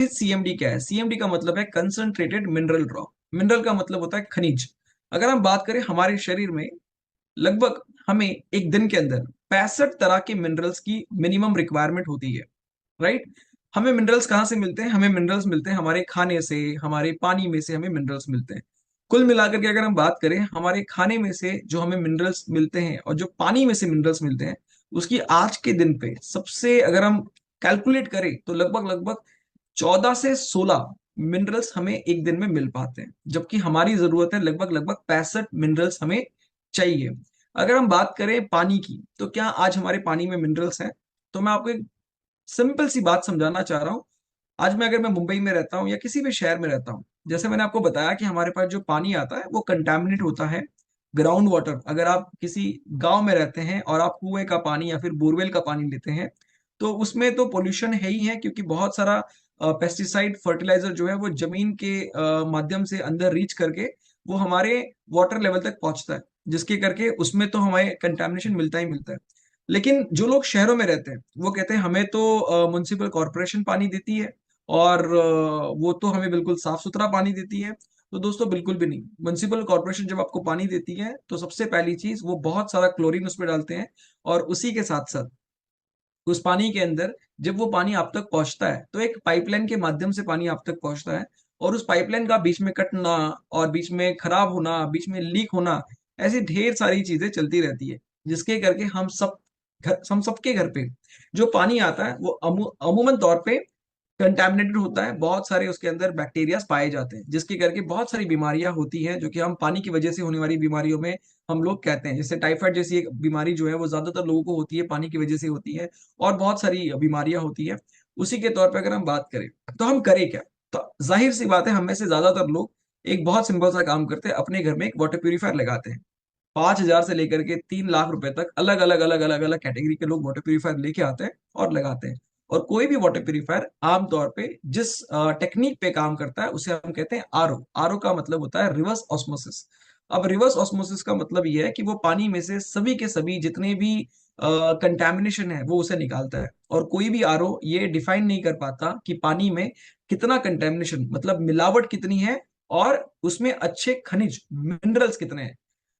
CMD क्या है? CMD का मतलब है कंसंट्रेटेड मिनरल रॉक। मिनरल का मतलब होता है खनिज। अगर हम बात करें हमारे शरीर में लगभग हमें एक दिन के अंदर 65 तरह के मिनरल्स की मिनिमम रिक्वायरमेंट होती है, राइट? हमें मिनरल्स कहाँ से मिलते हैं? हमें मिनरल्स मिलते हैं हमारे खाने से, हमारे पानी में से हमें मिनरल्स मिलते हैं। कुल मिलाकर के अगर हम बात करें हमारे खाने में से जो हमें मिनरल्स मिलते हैं और जो पानी में से मिनरल्स मिलते हैं, उसकी आज के दिन पे सबसे अगर हम कैलकुलेट करें तो लगभग लगभग 14 से 16 मिनरल्स हमें एक दिन में मिल पाते हैं, जबकि हमारी जरूरत है लगभग लगभग 65 मिनरल्स हमें चाहिए। अगर हम बात करें पानी की, तो क्या आज हमारे पानी में मिनरल्स हैं? तो मैं आपको एक सिंपल सी बात समझाना चाह रहा हूँ। आज मैं अगर मैं मुंबई में रहता हूँ या किसी भी शहर में रहता हूँ, जैसे मैंने आपको बताया कि हमारे पास जो पानी आता है वो कंटामिनेट होता है। ग्राउंड वाटर, अगर आप किसी गांव में रहते हैं और आप कुएं का पानी या फिर बोरवेल का पानी लेते हैं, तो उसमें तो पोल्यूशन है ही है, क्योंकि बहुत सारा पेस्टिसाइड फर्टिलाइजर जो है वो जमीन के माध्यम से अंदर रीच करके वो हमारे वाटर लेवल तक पहुंचता है, जिसके करके उसमें तो हमें कंटेमिनेशन मिलता ही मिलता है। लेकिन जो लोग शहरों में रहते हैं वो कहते हैं हमें तो म्युनिसिपल कॉरपोरेशन पानी देती है और वो तो हमें बिल्कुल साफ सुथरा पानी देती है। तो दोस्तों बिल्कुल भी नहीं। म्युनिसिपल कॉरपोरेशन जब आपको पानी देती है तो सबसे पहली चीज वो बहुत सारा क्लोरीन उसमें डालते हैं, और उसी के साथ साथ उस पानी के अंदर जब वो पानी आप तक पहुंचता है तो एक पाइपलाइन के माध्यम से पानी आप तक पहुंचता है, और उस पाइपलाइन का बीच में कटना और बीच में खराब होना, बीच में लीक होना, ऐसी ढेर सारी चीजें चलती रहती है, जिसके करके हम सबके घर पे जो पानी आता है वो अमूमन तौर पे कंटैमिनेटेड होता है। बहुत सारे उसके अंदर बैक्टीरिया पाए जाते हैं, जिसके करके बहुत सारी बीमारियां होती हैं जो कि हम पानी की वजह से होने वाली बीमारियों में हम लोग कहते हैं। जैसे टाइफाइड जैसी एक बीमारी जो है वो ज्यादातर लोगों को होती है, पानी की वजह से होती है, और बहुत सारी बीमारियां होती है। उसी के तौर पर अगर हम बात करें तो हम करें क्या? तो जाहिर सी बात है, हम में से ज्यादातर लोग एक बहुत सिंपल सा काम करते हैं, अपने घर में एक वाटर प्यूरिफायर लगाते हैं। 5,000 से लेकर के 3 लाख रुपए तक अलग अलग कैटेगरी के लोग वाटर प्यूरिफायर लेके आते हैं और लगाते हैं। और कोई भी वाटर प्यूरिफायर आमतौर पे जिस टेक्निक पे काम करता है उसे हम कहते हैं आरओ। आरओ का मतलब होता है रिवर्स ऑस्मोसिस। अब रिवर्स ऑस्मोसिस का मतलब यह है कि वो पानी में से सभी के सभी जितने भी कंटेमिनेशन है वो उसे निकालता है। और कोई भी आरओ ये डिफाइन नहीं कर पाता कि पानी में कितना कंटेमिनेशन, मतलब मिलावट कितनी है, और उसमें अच्छे खनिज मिनरल्स कितने हैं।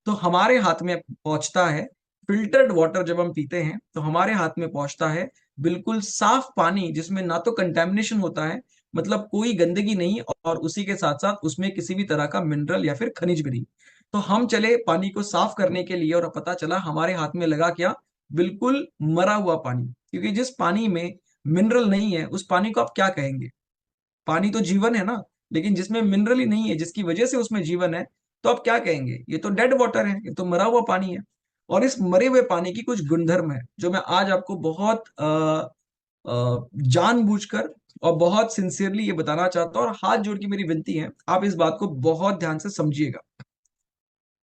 तो हमारे हाथ में पहुंचता है फिल्टर्ड वाटर, जब हम पीते हैं तो हमारे हाथ में पहुंचता है बिल्कुल साफ पानी, जिसमें ना तो कंटेमिनेशन होता है, मतलब कोई गंदगी नहीं, और उसी के साथ साथ उसमें किसी भी तरह का मिनरल या फिर खनिज भी नहीं। तो हम चले पानी को साफ करने के लिए और पता चला हमारे हाथ में लगा क्या? बिल्कुल मरा हुआ पानी। क्योंकि जिस पानी में मिनरल नहीं है उस पानी को आप क्या कहेंगे? पानी तो जीवन है ना, लेकिन जिसमें मिनरल ही नहीं है जिसकी वजह से उसमें जीवन है, तो आप क्या कहेंगे? ये तो डेड वाटर है, ये तो मरा हुआ पानी है। और इस मरे हुए पानी की कुछ गुणधर्म है जो मैं आज आपको बहुत जानबूझकर और बहुत सिंसियरली ये बताना चाहता हूँ, और हाथ जोड़ के मेरी विनती है आप इस बात को बहुत ध्यान से समझिएगा।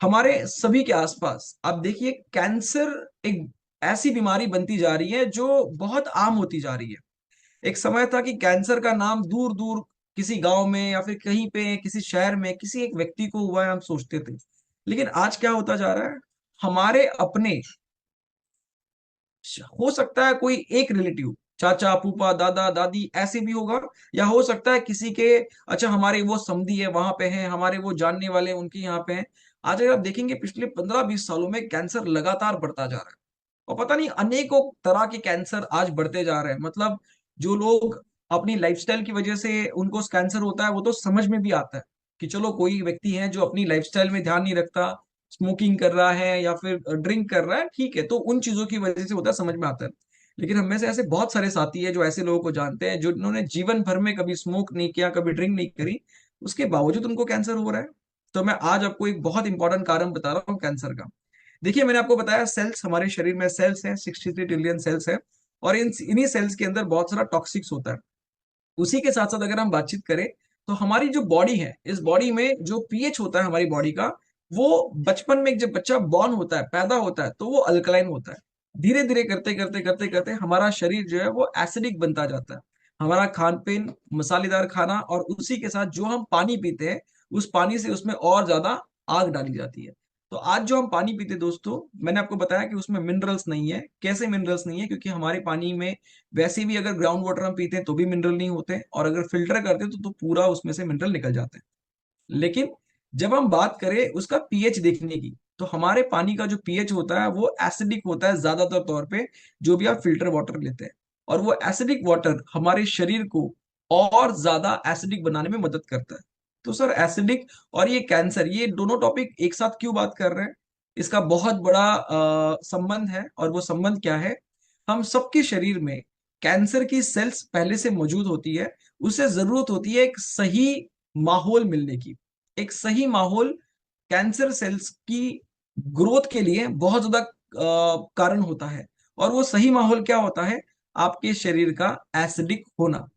हमारे सभी के आसपास आप देखिए कैंसर एक ऐसी बीमारी बनती जा रही है जो बहुत आम होती जा रही है। एक समय था कि कैंसर का नाम दूर दूर किसी गांव में या फिर कहीं पे किसी शहर में किसी एक व्यक्ति को हुआ है हम सोचते थे। लेकिन आज क्या होता जा रहा है? हमारे अपने, हो सकता है कोई एक रिलेटिव, चाचा फूफा दादा दादी ऐसे भी होगा, या हो सकता है किसी के, अच्छा हमारे वो समधी है वहां पे हैं, हमारे वो जानने वाले उनके यहाँ पे हैं। आज अगर आप देखेंगे पिछले 15-20 सालों में कैंसर लगातार बढ़ता जा रहा है, और पता नहीं अनेकों तरह के कैंसर आज बढ़ते जा रहे हैं। मतलब जो लोग अपनी लाइफस्टाइल की वजह से उनको कैंसर होता है वो तो समझ में भी आता है कि चलो कोई व्यक्ति है जो अपनी लाइफस्टाइल में ध्यान नहीं रखता, स्मोकिंग कर रहा है या फिर ड्रिंक कर रहा है, ठीक है, तो उन चीजों की वजह से होता है, समझ में आता है। लेकिन हम में से ऐसे बहुत सारे साथी है जो ऐसे लोगों को जानते हैं जो इन्होंने जीवन भर में कभी स्मोक नहीं किया, कभी ड्रिंक नहीं करी, उसके बावजूद उनको कैंसर हो रहा है। तो मैं आज आपको एक बहुत इंपॉर्टेंट कारण बता रहा हूँ कैंसर का। देखिए मैंने आपको बताया सेल्स, हमारे शरीर में सेल्स हैं, 63 ट्रिलियन सेल्स हैं, और इन इन्हीं सेल्स के अंदर बहुत सारा टॉक्सिक्स होता है। उसी के साथ साथ अगर हम बातचीत करें तो हमारी जो बॉडी है, इस बॉडी में जो पीएच होता है हमारी बॉडी का, वो बचपन में जब बच्चा बॉर्न होता है, पैदा होता है, तो वो अल्कलाइन होता है। धीरे धीरे करते करते करते करते हमारा शरीर जो है वो एसिडिक बनता जाता है। हमारा खान पीन मसालेदार खाना, और उसी के साथ जो हम पानी पीते हैं उस पानी से उसमें और ज्यादा आग डाली जाती है। तो आज जो हम पानी पीते दोस्तों, मैंने आपको बताया कि उसमें मिनरल्स नहीं है। कैसे मिनरल्स नहीं है? क्योंकि हमारे पानी में वैसे भी अगर ग्राउंड वाटर हम पीते हैं तो भी मिनरल नहीं होते, और अगर फिल्टर करते हैं तो पूरा उसमें से मिनरल निकल जाते हैं। लेकिन जब हम बात करें उसका पीएच देखने की, तो हमारे पानी का जो पीएच होता है वो एसिडिक होता है ज्यादातर तौर पे, जो भी आप फिल्टर वाटर लेते हैं। और वो एसिडिक वाटर हमारे शरीर को और ज्यादा एसिडिक बनाने में मदद करता है। तो सर एसिडिक और ये कैंसर, ये दोनों टॉपिक एक साथ क्यों बात कर रहे हैं? इसका बहुत बड़ा संबंध है, और वो संबंध क्या है? हम सबके शरीर में कैंसर की सेल्स पहले से मौजूद होती है। उसे जरूरत होती है एक सही माहौल मिलने की। एक सही माहौल कैंसर सेल्स की ग्रोथ के लिए बहुत ज्यादा कारण होता है। और वो सही माहौल क्या होता है? आपके शरीर का एसिडिक होना।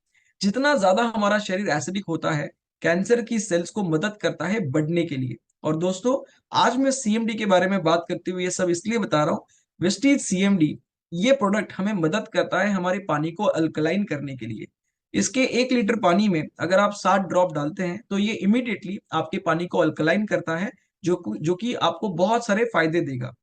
जितना ज्यादा हमारा शरीर एसिडिक होता है, कैंसर की सेल्स को मदद करता है बढ़ने के लिए। और दोस्तों, आज मैं सीएमडी के बारे में बात करते हुए ये सब इसलिए बता रहा हूँ। विस्टीज सीएमडी, ये प्रोडक्ट हमें मदद करता है हमारे पानी को अल्कलाइन करने के लिए। इसके 1 लीटर पानी में अगर आप 7 ड्रॉप डालते हैं तो ये इमीडिएटली आपके पानी को अल्कलाइन करता है, जो कि आपको बहुत सारे फायदे देगा।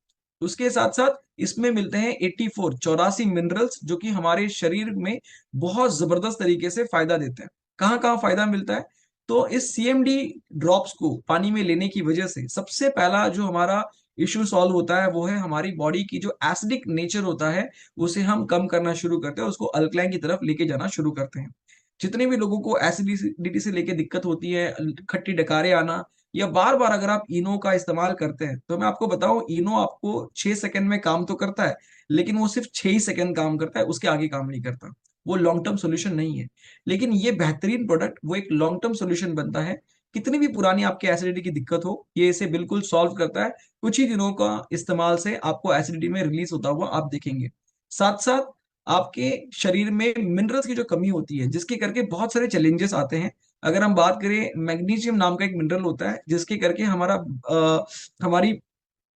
उसके साथ साथ इसमें मिलते हैं 84 मिनरल्स, जो कि हमारे शरीर में बहुत जबरदस्त तरीके से फायदा देते हैं। कहाँ कहाँ फायदा मिलता है? तो इस सीएमडी ड्रॉप्स को पानी में लेने की वजह से सबसे पहला जो हमारा इश्यू सॉल्व होता है वो है हमारी बॉडी की जो एसिडिक नेचर होता है, उसे हम कम करना शुरू करते हैं और उसको अल्कलाइन की तरफ लेके जाना शुरू करते हैं। जितने भी लोगों को एसिडिटी से लेके दिक्कत होती है, खट्टी डकारे आना, या बार बार अगर आप इनो का इस्तेमाल करते हैं, तो मैं आपको बताऊं, इनो आपको 6 सेकंड में काम तो करता है, लेकिन वो सिर्फ 6 ही सेकंड काम करता है, उसके आगे काम नहीं करता। वो लॉन्ग टर्म सोल्यूशन नहीं है। लेकिन ये बेहतरीन प्रोडक्ट वो एक लॉन्ग टर्म सोल्यूशन बनता है। कितनी भी पुरानी आपके एसिडिटी की दिक्कत हो, ये इसे बिल्कुल सॉल्व करता है। कुछ ही दिनों का इस्तेमाल से आपको एसिडिटी में रिलीज होता हुआ आप देखेंगे। साथ साथ आपके शरीर में मिनरल्स की जो कमी होती है, जिसके करके बहुत सारे चैलेंजेस आते हैं। अगर हम बात करें, मैग्नीशियम नाम का एक मिनरल होता है, जिसके करके हमारी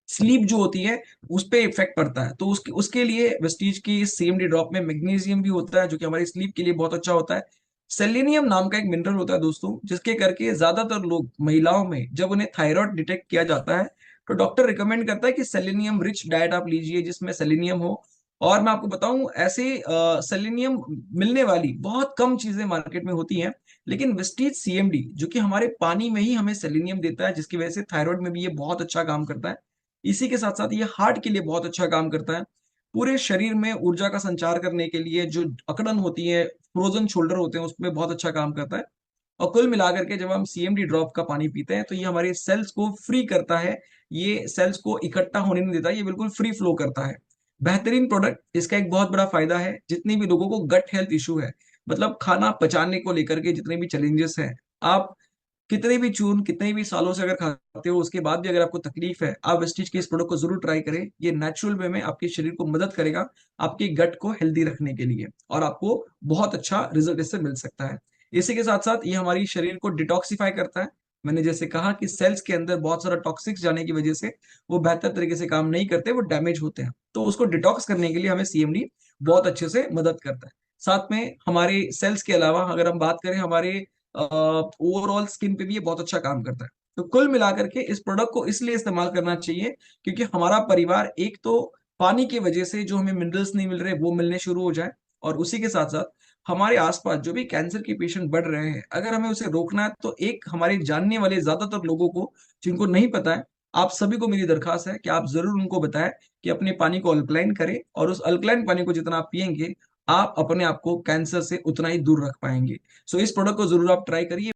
स्लीप जो होती है उस पे इफेक्ट पड़ता है। तो उसके उसके लिए वेस्टीज की सीएमडी ड्रॉप में मैग्नीशियम भी होता है, जो कि हमारी स्लीप के लिए बहुत अच्छा होता है। सेलेनियम नाम का एक मिनरल होता है दोस्तों, जिसके करके ज्यादातर लोग, महिलाओं में जब उन्हें थायराइड डिटेक्ट किया जाता है, तो डॉक्टर रिकमेंड करता है कि सेलेनियम रिच डाइट आप लीजिए जिसमें सेलेनियम हो। और मैं आपको बताऊं, ऐसे सेलेनियम मिलने वाली बहुत कम चीजें मार्केट में होती हैं। लेकिन वेस्टीज सीएमडी, जो कि हमारे पानी में ही हमें सेलेनियम देता है, जिसकी वजह से थायराइड में भी ये बहुत अच्छा काम करता है। इसी के साथ साथ ये हार्ट के लिए बहुत अच्छा काम करता है। पूरे शरीर में ऊर्जा का संचार करने के लिए जो अकड़न होती है, फ्रोजन शोल्डर होते हैं, उसमें बहुत अच्छा काम करता है। और कुल मिलाकर के जब हम सीएमडी ड्रॉप का पानी पीते हैं तो ये हमारे सेल्स को फ्री करता है। ये सेल्स को इकट्ठा होने नहीं देता, ये बिल्कुल फ्री फ्लो करता है। बेहतरीन प्रोडक्ट। इसका एक बहुत बड़ा फायदा है, जितनी भी लोगों को गट हेल्थ इशू है, मतलब खाना पचाने को लेकर के जितने भी चैलेंजेस हैं, आप कितने भी चूर्ण कितने भी सालों से अगर खाते हो, उसके बाद भी अगर आपको तकलीफ है, आप वेस्टीज के इस प्रोडक्ट को जरूर ट्राई करें। ये नेचुरल वे में आपके शरीर को मदद करेगा, आपके गट को हेल्दी रखने के लिए, और आपको बहुत अच्छा रिजल्ट इससे मिल सकता है। इसी के साथ साथ ये हमारी शरीर को डिटॉक्सिफाई करता है। मैंने जैसे कहा कि सेल्स के अंदर बहुत सारा टॉक्सिक्स जाने की वजह से वो बेहतर तरीके से काम नहीं करते, वो डैमेज होते हैं। तो उसको डिटॉक्स करने के लिए हमें सीएमडी बहुत अच्छे से मदद करता है। साथ में हमारे सेल्स के अलावा अगर हम बात करें, हमारे ओवरऑल स्किन पे भी ये बहुत अच्छा काम करता है। तो कुल मिलाकर के इस प्रोडक्ट को इसलिए इस्तेमाल करना चाहिए, क्योंकि हमारा परिवार एक तो पानी की वजह से जो हमें मिनरल्स नहीं मिल रहे वो मिलने शुरू हो जाए, और उसी के साथ साथ हमारे आसपास जो भी कैंसर के पेशेंट बढ़ रहे हैं, अगर हमें उसे रोकना है, तो एक हमारे जानने वाले ज्यादातर लोगों को जिनको नहीं पता है, आप सभी को मेरी दरखास्त है कि आप जरूर उनको बताएं कि अपने पानी को अल्कलाइन करें, और उस अल्कलाइन पानी को जितना आप पियेंगे, आप अपने आप को कैंसर से उतना ही दूर रख पाएंगे। सो इस प्रोडक्ट को जरूर आप ट्राई करिए।